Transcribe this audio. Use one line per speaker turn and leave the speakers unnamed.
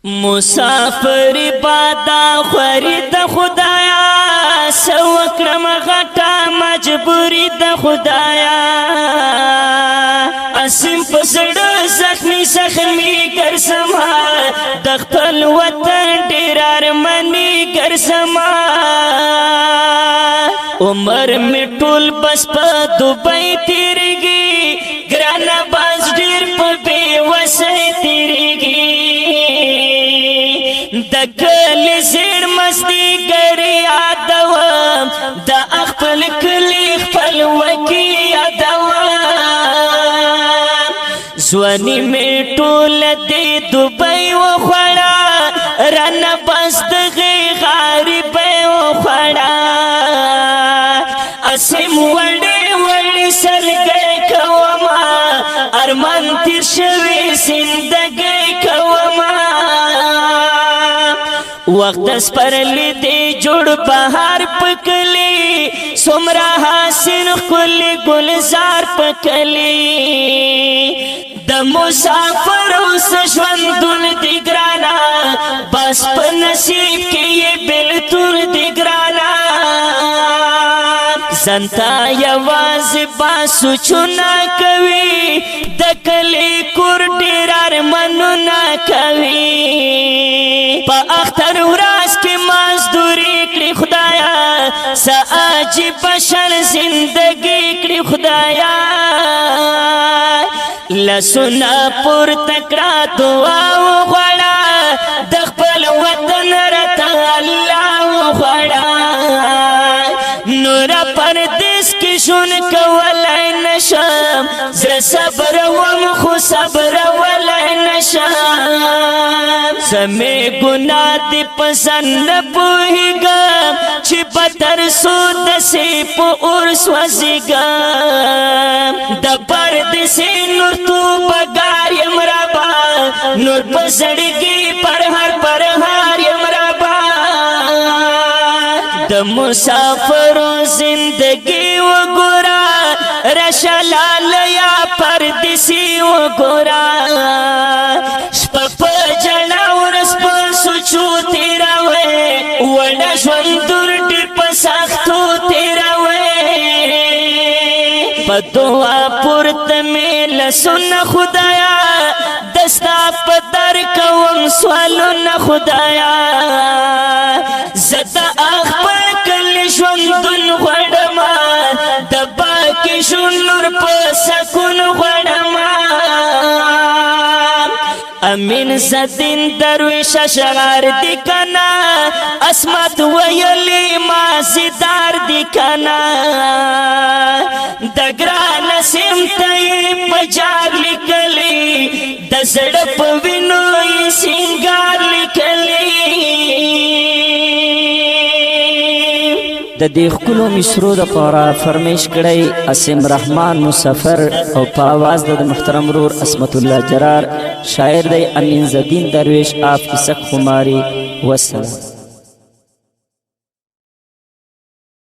مسافر بادا خورید خدایا سوکرم غټا مجبوری د خدایا اسیم پسړ زخمی ګرځما د خپل وطن ډیر ارمنی ګرځما عمر می ټول بس په دوبۍ تیریږي ګرانه باز ډیر په بې وسۍ تیریږي د کلی زیر مستی ګری یادوم د خپل کلی خپلواکي یادوم ځواني مې ټوله دې دوبۍ وخوړه رانه بس دغې غریبۍ وخوړه اسیم وړې سلګۍ کومه ارمان تیر شوی زندګۍ کومه وقت سپرلی دی جوړ بهار پکلی سمرا حسین خلی گلزار پکلی د مسافر اوس ژوندون دی ګرانا بس په نصیب کې یې بېلتون دی ګرانا زنتا یوازې باسوچونه کوي د کلی کور ډېر ارمانونه کوي په اختر ورځ کې مزدوري کړي خدایا څه عجیب بشر زندګي کړي خدایا لاسونه پورته کړه دعا وغواړه د خپل وطن راته الله وغواړه نوره پردیس کې ژوند کولی نشم زه صبروم خو صبرولی نشم څه مې ګناه دې په ځان نه پوهېږم چې په ترسو داسې په اور سوځېږم د پردیسۍ نور توبهګار یم ربا نور په زړګي پرهر یم ربا د مسافرو زندگی وګورا راشا لالیا پردیسی وګورا شپه په جړا ورځ په سوچو تیروي وړه ژوندون ډېر په سختو تیروي په دعا پورته مې لاسونه خدایا دستا په در کوم سوالونه خدایا زه د خپل کلی ژوندون غواړم د باقي ژوند نور په سکون غواړم امین زدین درویش اشعار دی کنا اسمت ویلی مازیدار دی کنا د ګران سمتې په جار لیکلی د زړه په وینو یې سینګار لیکلی
د دې ښکلو مصرو دپاره فرمیش کړی اسم رحمان مسافر او په آواز د محترم ورور عصمت الله جرار شاعر دی امین زدین درویش آپ کی سک خماری والسلام